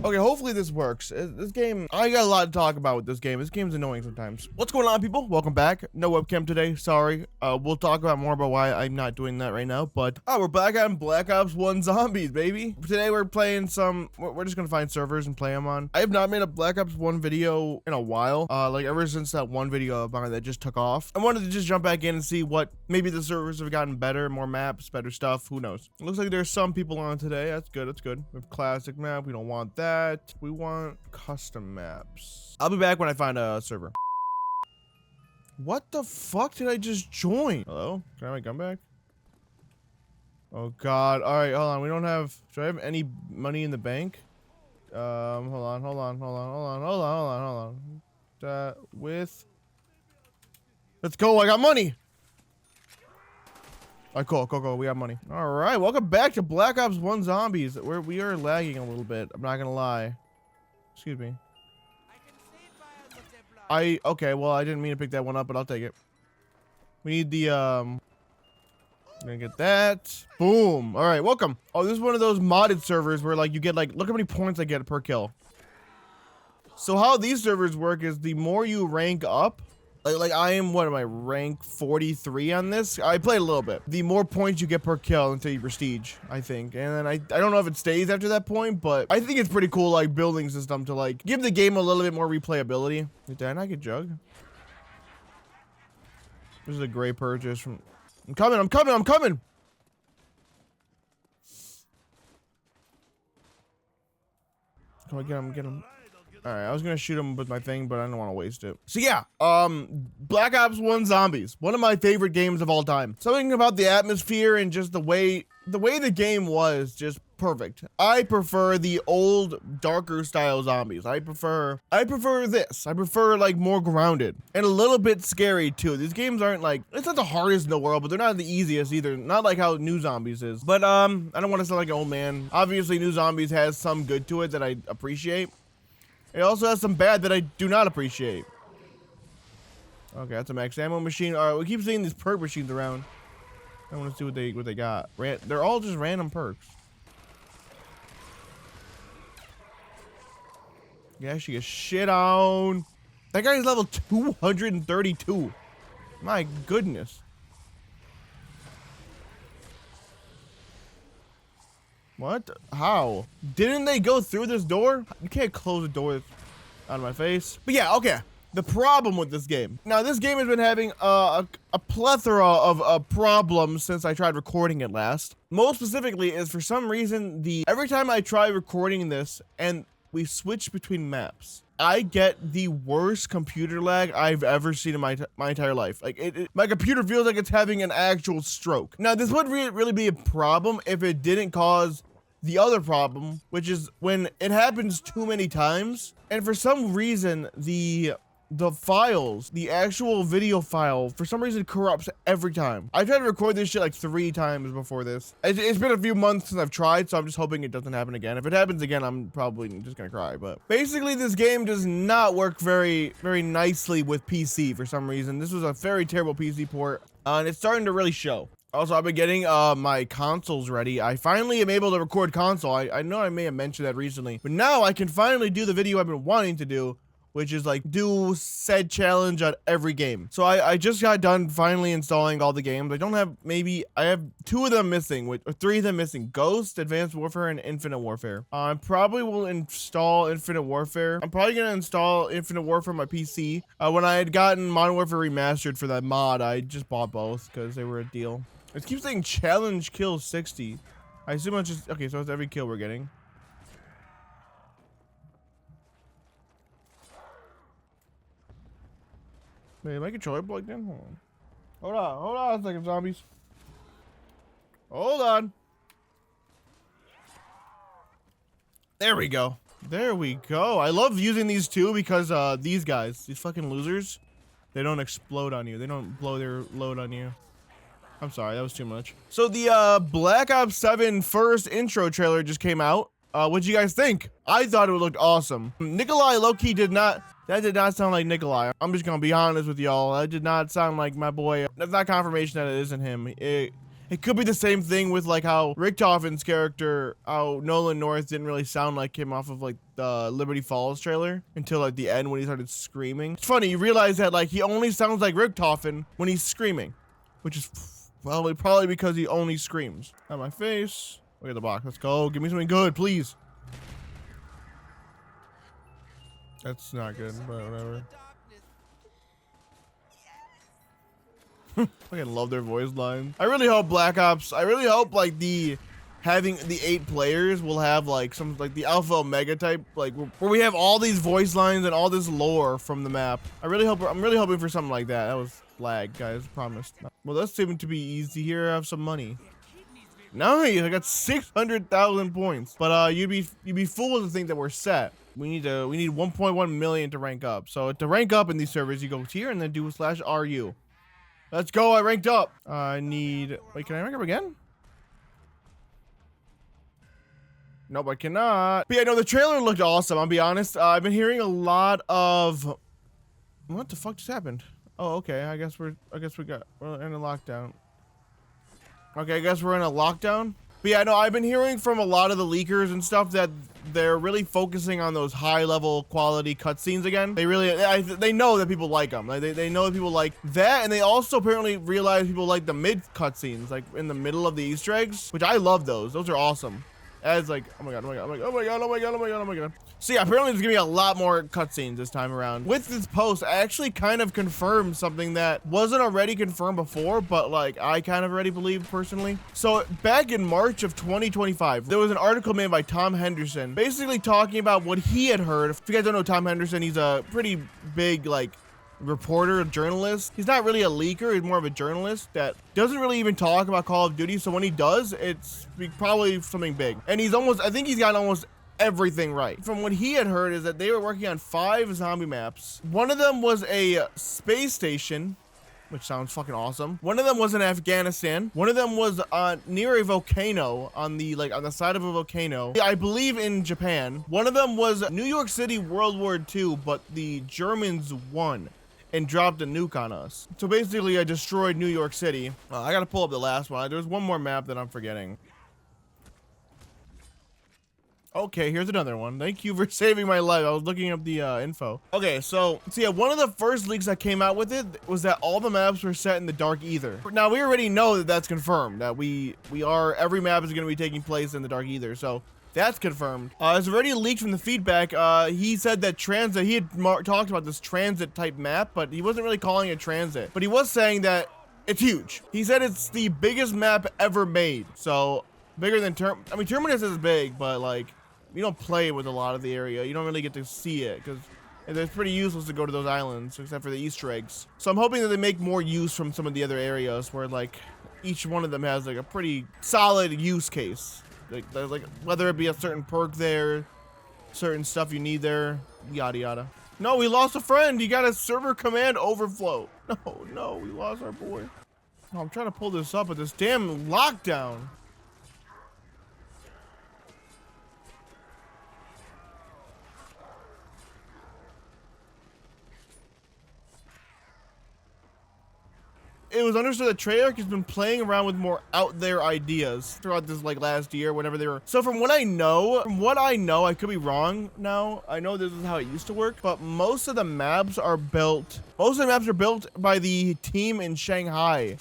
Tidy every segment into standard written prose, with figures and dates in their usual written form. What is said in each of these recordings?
Okay, hopefully this works. This game, I got a lot to talk about with this game. This game's annoying sometimes. What's going on, people? Welcome back. No webcam today, sorry. We'll talk about more about why I'm not doing that right now, but we're back on Black Ops 1 Zombies, baby. Today we're playing we're just gonna find servers and play them on. I have not made a Black Ops 1 video in a while, like ever since that one video of mine that just took off. I wanted to just jump back in and see what, maybe the servers have gotten better, more maps, better stuff, who knows. It looks like there's some people on today. That's good, that's good. We have classic map, we don't want that. We want custom maps. I'll be back when I find a server. What the fuck did I just join? Hello? Can I have my gun back? Oh god. Alright, hold on. We don't have... Do I have any money in the bank? Hold on. Let's go. I got money. Alright, cool. We got money. Alright, welcome back to Black Ops 1 Zombies. We are lagging a little bit. I'm not gonna lie. Excuse me. Okay, well, I didn't mean to pick that one up, but I'll take it. We need the, I'm gonna get that. Boom. Alright, welcome. Oh, this is one of those modded servers where, like, you get, like, look how many points I get per kill. So how these servers work is the more you rank up, like I am, what am I, rank 43 on this? I played a little bit. The more points you get per kill until you prestige, I think. And then I don't know if it stays after that point, but I think it's pretty cool, like, building system to, like, give the game a little bit more replayability. Did I not get jug? This is a great purchase from... I'm coming! Come on, get him. Alright, I was gonna shoot him with my thing, but I don't want to waste it. So yeah, Black Ops 1 Zombies, one of my favorite games of all time. Something about the atmosphere and just the way the game was just perfect. I prefer the old, darker style zombies. I prefer this. I prefer, like, more grounded and a little bit scary too. These games aren't, like, it's not the hardest in the world, but they're not the easiest either. Not like how New Zombies is. But I don't want to sound like an old man. Obviously, New Zombies has some good to it that I appreciate. It also has some bad that I do not appreciate. Okay, that's a max ammo machine. All right, we keep seeing these perk machines around. I want to see what they got. They're all just random perks. Yeah, she gets shit on. That guy's level 232. My goodness. What? How? Didn't they go through this door? You can't close the door out of my face. But yeah, okay. The problem with this game. Now, this game has been having a plethora of problems since I tried recording it last. Most specifically is, for some reason, every time I try recording this and we switch between maps, I get the worst computer lag I've ever seen in my entire life. Like, my computer feels like it's having an actual stroke. Now, this would really be a problem if it didn't cause the other problem, which is when it happens too many times, and for some reason, the files, the actual video file, for some reason corrupts every time. I tried to record this shit like 3 times before this. It's been a few months since I've tried, so I'm just hoping it doesn't happen again. If it happens again, I'm probably just gonna cry. But basically, this game does not work very nicely with PC for some reason. This was a very terrible PC port, and it's starting to really show. Also, I've been getting my consoles ready. I finally am able to record console. I know I may have mentioned that recently, but now I can finally do the video I've been wanting to do, which is, like, do said challenge on every game. So I just got done finally installing all the games. I have 2 of them missing, or 3 of them missing: Ghost, Advanced Warfare, and Infinite Warfare. I probably will install Infinite Warfare. I'm probably gonna install Infinite Warfare on my PC. When I had gotten Modern Warfare Remastered for that mod, I just bought both because they were a deal. It keeps saying challenge kill 60. I assume it's just, okay, so it's every kill we're getting. Wait, my controller plugged in? Hold on a second, zombies. Hold on. There we go. I love using these two because these guys, these fucking losers, they don't explode on you. They don't blow their load on you. I'm sorry, that was too much. So the Black Ops 7 first intro trailer just came out. What'd you guys think? I thought it looked awesome. Nikolai low-key that did not sound like Nikolai. I'm just gonna be honest with y'all. That did not sound like my boy. That's not confirmation that it isn't him. It could be the same thing with like how Richtofen's character, how Nolan North didn't really sound like him off of like the Liberty Falls trailer until like the end when he started screaming. It's funny, you realize that like he only sounds like Richtofen when he's screaming, which is probably because he only screams. On my face. Look at the box. Let's go. Give me something good, please. That's not good, but whatever. I love their voice lines. I really hope Black Ops, I really hope like having the 8 players will have like some like the Alpha Omega type, like where we have all these voice lines and all this lore from the map. I'm really hoping for something like that. That was lag, guys, promised. Well, that's seeming to be easy here. I have some money. Nice, I got 600,000 points. But you'd be fooled to think that we're set. We need 1.1 million to rank up. So to rank up in these servers, you go here and then do /RU. Let's go, I ranked up. I need, wait, can I rank up again? Nope, I cannot. But yeah, no, the trailer looked awesome, I'll be honest. I've been hearing a lot of, what the fuck just happened? Oh, okay, I guess we're in a lockdown. Okay, I guess we're in a lockdown. But yeah, no, I've been hearing from a lot of the leakers and stuff that they're really focusing on those high-level quality cutscenes again. They know that people like them. Like they know that people like that, and they also apparently realize people like the mid cutscenes, like in the middle of the Easter eggs, which I love those. Those are awesome. As like, oh my god, oh my god, oh my god, oh my god, oh my god, oh my god, oh my god. So yeah, apparently there's gonna be a lot more cutscenes this time around. With this post, I actually kind of confirmed something that wasn't already confirmed before, but like I kind of already believed personally. So back in March of 2025, there was an article made by Tom Henderson, basically talking about what he had heard. If you guys don't know Tom Henderson, he's a pretty big like reporter, journalist. He's not really a leaker, he's more of a journalist that doesn't really even talk about Call of Duty, so when he does, it's probably something big. And I think he's got almost everything right. From what he had heard is that they were working on 5 zombie maps. One of them was a space station, which sounds fucking awesome. One of them was in Afghanistan. One of them was near a volcano on the side of a volcano, I believe in Japan. One of them was New York City, World War II, but the Germans won and dropped a nuke on us. So basically I destroyed New York City. I gotta pull up the last one. There's one more map that I'm forgetting. Okay, here's another one. Thank you for saving my life. I was looking up the info. Okay, so yeah, one of the first leaks that came out with it was that all the maps were set in the Dark Aether. Now we already know that that's confirmed, that every map is going to be taking place in the Dark Aether. So that's confirmed. It's already leaked from the feedback. He said that transit, he had talked about this transit type map, but he wasn't really calling it transit. But he was saying that it's huge. He said it's the biggest map ever made. So bigger than Terminus is big, but like, you don't play with a lot of the area. You don't really get to see it because it's pretty useless to go to those islands except for the Easter eggs. So I'm hoping that they make more use from some of the other areas where like each one of them has like a pretty solid use case. Like whether it be a certain perk there, certain stuff you need there, yada yada. No, we lost a friend. He got a server command overflow. No, we lost our boy. Oh, I'm trying to pull this up, but this damn lockdown. It was understood that Treyarch has been playing around with more out there ideas throughout this like last year, whenever they were. So from what I know, I could be wrong now. I know this is how it used to work, but most of the maps are built by the team in Shanghai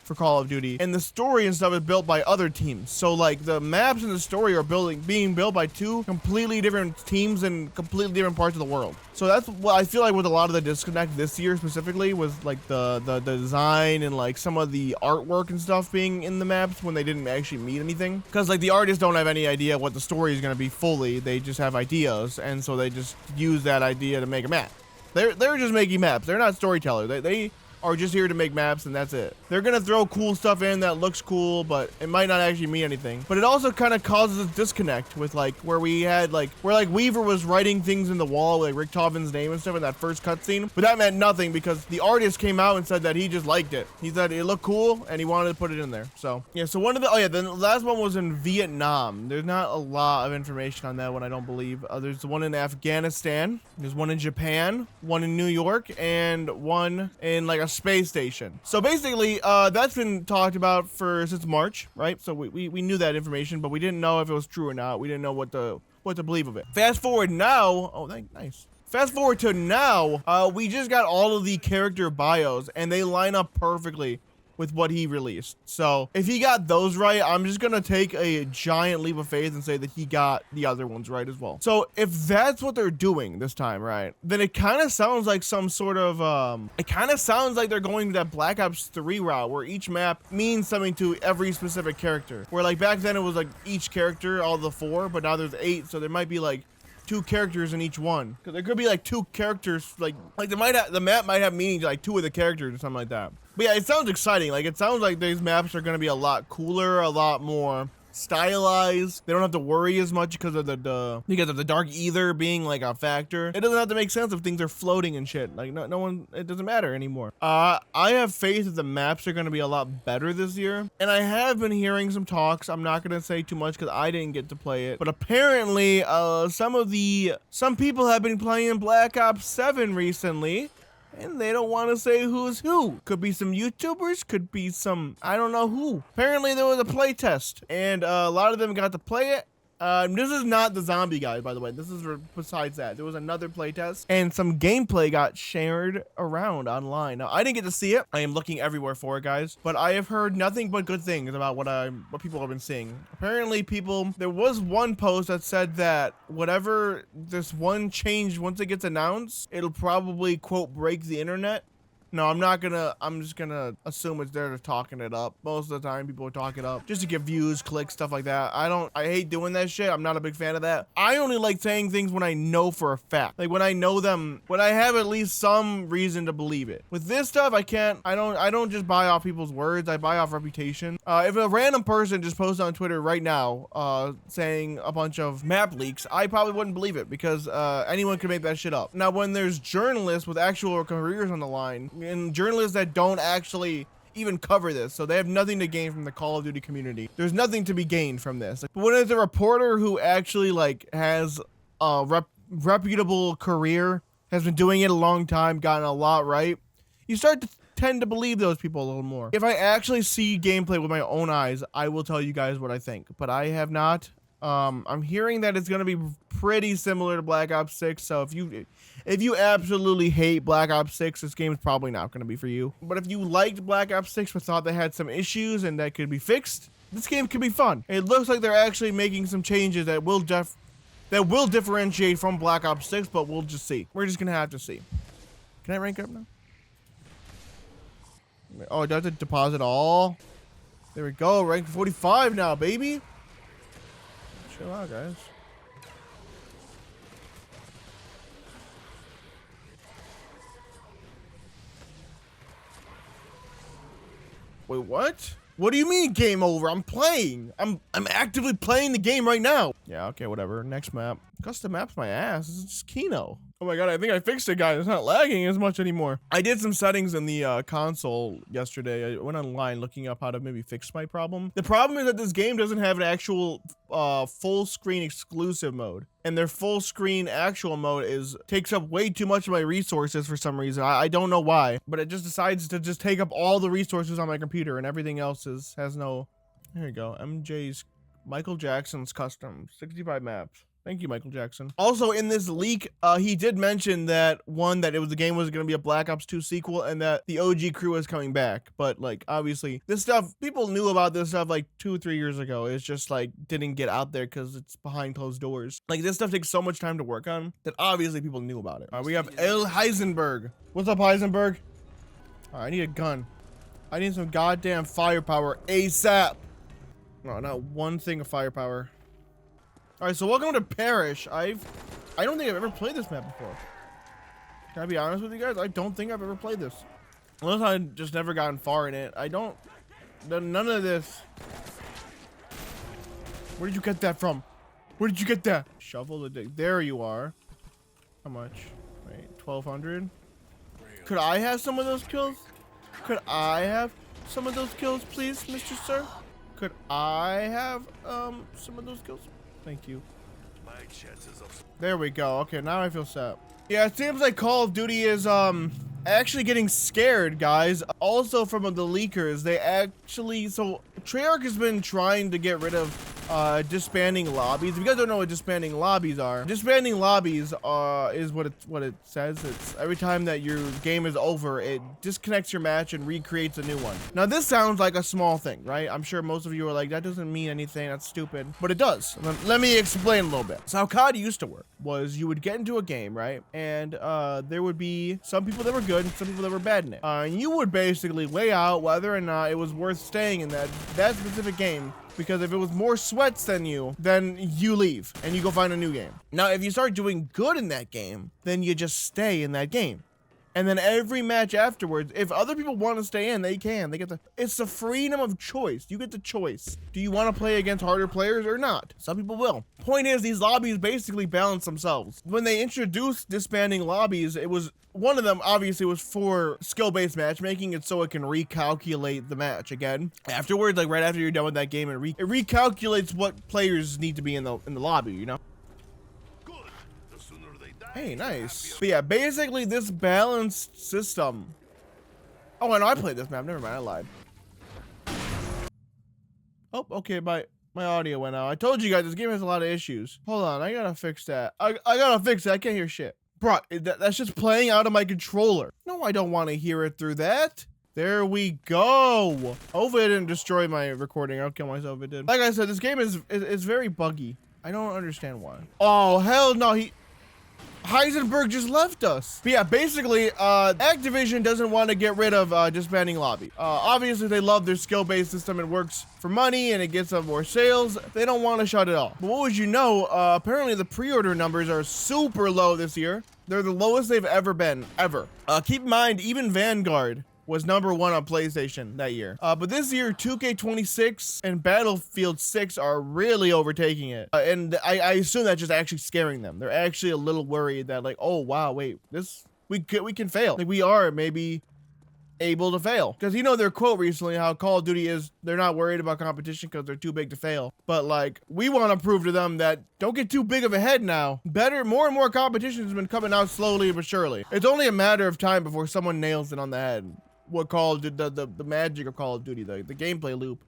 for Call of Duty, and the story and stuff is built by other teams. So like the maps and the story are being built by 2 completely different teams in completely different parts of the world. So that's what I feel like with a lot of the disconnect this year specifically was like the design and like some of the artwork and stuff being in the maps when they didn't actually mean anything. Because like the artists don't have any idea what the story is going to be fully. They just have ideas, and so they just use that idea to make a map. They're just making maps. They're not storytellers. They are just here to make maps, and that's it. They're gonna throw cool stuff in that looks cool, but it might not actually mean anything. But it also kind of causes a disconnect with like where Weaver was writing things in the wall with like Richtofen's name and stuff in that first cutscene, but that meant nothing because the artist came out and said that he just liked it. He said it looked cool and he wanted to put it in there. So yeah, so the last one was in Vietnam. There's not a lot of information on that one, I don't believe. There's the one in Afghanistan, there's one in Japan, one in New York, and one in like a space station. So basically, that's been talked about since March, right? So we knew that information, but we didn't know if it was true or not. We didn't know what to believe of it. Fast forward now. Oh, nice. Fast forward to now. We just got all of the character bios, and they line up perfectly with what he released. So if he got those right, I'm just gonna take a giant leap of faith and say that he got the other ones right as well. So if that's what they're doing this time, right, then it kind of sounds like some sort of it kind of sounds like they're going to that Black Ops 3 route where each map means something to every specific character, where like back then it was like each character, all the 4, but now there's 8, so there might be like 2 characters in each one, because there could be like 2 characters, like the map might have meaning to like 2 of the characters or something like that. But yeah, it sounds exciting. Like, it sounds like these maps are going to be a lot cooler, a lot more stylized. They don't have to worry as much because of the dark ether being like a factor. It doesn't have to make sense if things are floating and shit. Like no one, it doesn't matter anymore. I have faith that the maps are going to be a lot better this year, and I have been hearing some talks. I'm not going to say too much because I didn't get to play it, but apparently some people have been playing Black Ops 7 recently, and they don't want to say who's who. Could be some YouTubers, could be some, I don't know who. Apparently there was a play test, and a lot of them got to play it. This is not the zombie guy, by the way. This is besides that. There was another playtest, and some gameplay got shared around online. Now, I didn't get to see it. I am looking everywhere for it, guys. But I have heard nothing but good things about what people have been seeing. Apparently, there was one post that said that whatever this one change, once it gets announced, it'll probably, quote, break the internet. No, I'm just gonna assume it's there to talking it up. Most of the time, people talk it up just to get views, clicks, stuff like that. I hate doing that shit. I'm not a big fan of that. I only like saying things when I know for a fact. Like when I know them, when I have at least some reason to believe it. With this stuff, I don't just buy off people's words. I buy off reputation. If a random person just posts on Twitter right now, saying a bunch of map leaks, I probably wouldn't believe it because, anyone could make that shit up. Now, when there's journalists with actual careers on the line, and journalists that don't actually even cover this, so they have nothing to gain from the Call of Duty community. There's nothing to be gained from this. But when it's a reporter who actually like has a reputable career, has been doing it a long time, gotten a lot right, you start to tend to believe those people a little more. If I actually see gameplay with my own eyes, I will tell you guys what I think, but I have not. I'm hearing that it's going to be pretty similar to Black Ops 6, so if you absolutely hate Black Ops 6, this game is probably not going to be for you. But if you liked Black Ops 6 but thought they had some issues and that could be fixed, this game could be fun. It looks like they're actually making some changes that will differentiate from Black Ops 6, but we'll just see. We're just going to have to see. Can I rank up now? Oh, do I have to deposit all? There we go. Rank 45 now, baby. Chill out, guys. Wait, what? What do you mean game over? I'm playing. I'm actively playing the game right now. Yeah, okay, whatever. Next map. Custom maps my ass. This is just Kino. Oh my god, I think I fixed it, guys. It's not lagging as much anymore. I did some settings in the console yesterday. I went online looking up how to maybe fix my problem. The problem is that this game doesn't have an actual full screen exclusive mode. And their full screen actual mode takes up way too much of my resources for some reason. I don't know why, but it just decides to just take up all the resources on my computer, and everything else has no. There you go. MJ's Michael Jackson's custom 65 maps. Thank you, Michael Jackson. Also, in this leak, he did mention that the game was going to be a Black Ops 2 sequel, and that the OG crew is coming back. But like, obviously, this stuff, people knew about this stuff like 2 or 3 years ago. It's just like didn't get out there because it's behind closed doors. Like, this stuff takes so much time to work on that obviously people knew about it. All right, we have El Heisenberg. What's up, Heisenberg? All right, I need a gun. I need some goddamn firepower ASAP. No, not one thing of firepower. All right, so welcome to Parish. I don't think I've ever played this map before. Can I be honest with you guys? I don't think I've ever played this. Unless I've just never gotten far in it. None of this. Where did you get that from? Where did you get that? Shovel the dig. There you are. How much? Wait, 1,200? Could I have some of those kills? Could I have some of those kills, please, Mr. Sir? Could I have some of those kills? Thank you. There we go. Okay, now I feel set. Yeah, it seems like Call of Duty is actually getting scared, guys. Also from the leakers, they actually, so Treyarch has been trying to get rid of disbanding lobbies. If you guys don't know what disbanding lobbies are, disbanding lobbies is what it says. It's every time that your game is over, it disconnects your match and recreates a new one. Now this sounds like a small thing, right? I'm sure most of you are like, that doesn't mean anything, that's stupid, but it does. Let me explain a little bit. So how COD used to work was you would get into a game, right? And there would be some people that were good and some people that were bad in it. And you would basically weigh out whether or not it was worth staying in that specific game, because if it was more sweats than you, then you leave and you go find a new game. Now, if you start doing good in that game, then you just stay in that game. And then every match afterwards, if other people want to stay in, they can. They get the, it's the freedom of choice. You get the choice. Do you want to play against harder players or not? Some people will. Point is, these lobbies basically balance themselves. When they introduced disbanding lobbies, it was, one of them obviously was for skill-based matchmaking, and so it can recalculate the match again. Afterwards, like right after you're done with that game, it recalculates what players need to be in the lobby, you know? Hey, nice. But yeah, basically this balanced system. Oh, and I played this map. Never mind, I lied. Oh, okay, my audio went out. I told you guys this game has a lot of issues. Hold on, I gotta fix that. I gotta fix it. I can't hear shit. Bro, that's just playing out of my controller. No, I don't want to hear it through that. There we go. Hopefully it didn't destroy my recording. I'll kill myself if it did. Like I said, this game is very buggy. I don't understand why. Oh, hell no, Heisenberg just left us. But yeah, basically, Activision doesn't want to get rid of disbanding lobby. Obviously, they love their skill-based system. It works for money and it gets them more sales. They don't want to shut it off. But what would you know? Apparently, the pre-order numbers are super low this year. They're the lowest they've ever been, ever. Keep in mind, even Vanguard was #1 on PlayStation that year. But this year, 2K26 and Battlefield 6 are really overtaking it. And I assume that's just actually scaring them. They're actually a little worried that like, oh wow, wait, we can fail. Like we are maybe able to fail. Because you know their quote recently, how Call of Duty is, they're not worried about competition because they're too big to fail. But like, we want to prove to them that don't get too big of a head now. More and more competition has been coming out slowly but surely. It's only a matter of time before someone nails it on the head. What the magic of Call of Duty, the gameplay loop.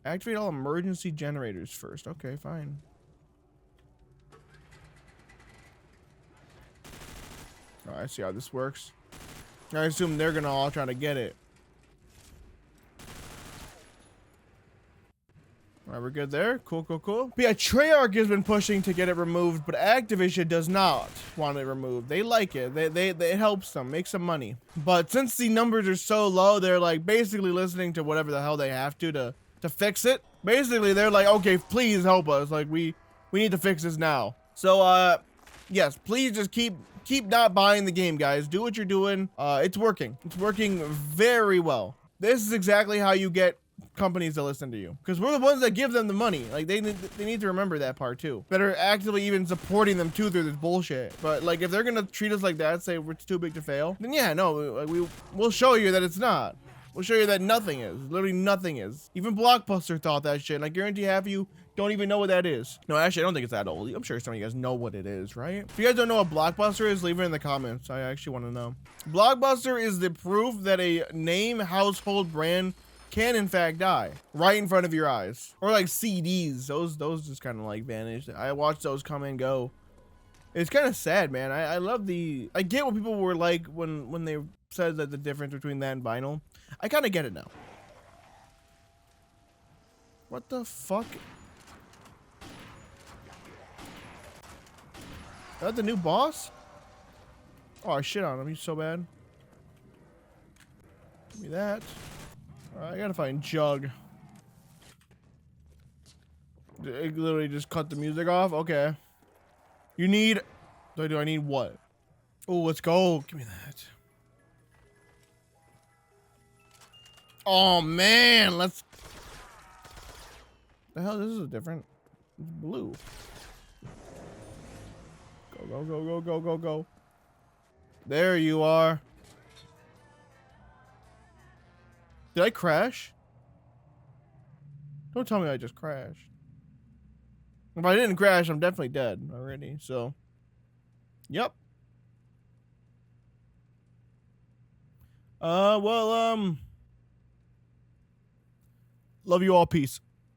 Activate all emergency generators first. Okay, fine. Oh, I see how this works. I assume they're gonna all try to get it. Alright, we're good there. Cool, cool, cool. But yeah, Treyarch has been pushing to get it removed, but Activision does not want it removed. They like it. It helps them make some money. But since the numbers are so low, they're like basically listening to whatever the hell they have to fix it. Basically, they're like, okay, please help us. Like we need to fix this now. So yes, please just keep not buying the game, guys. Do what you're doing. It's working. It's working very well. This is exactly how you get companies to listen to you, because we're the ones that give them the money. Like they need to remember that part too, that are actively even supporting them too through this bullshit. But like if they're gonna treat us like that, say we're too big to fail, then yeah, no, we'll show you that it's not. We'll show you that nothing is. Literally nothing is. Even Blockbuster thought that shit, and I guarantee half of you don't even know what that is. No, actually, I don't think it's that old. I'm sure some of you guys know what it is, right? If you guys don't know what Blockbuster is, leave it in the comments. I actually want to know. Blockbuster is the proof that a name household brand can in fact die right in front of your eyes. Or like CDs, those just kind of like vanish. I watched those come and go. It's kind of sad, man. I love I get what people were like when they said that the difference between that and vinyl. I kind of get it now. What the fuck? Is that the new boss? Oh, I shit on him. He's so bad. Give me that. Alright, I gotta find Jug. It literally just cut the music off? Okay. You need... Do I need what? Oh, let's go. Give me that. Oh, man. Let's... The hell? This is different. It's blue. Go, go, go, go, go, go. There you are. Did I crash? Don't tell me I just crashed. If I didn't crash, I'm definitely dead already, so. Yep. Well, love you all. Peace.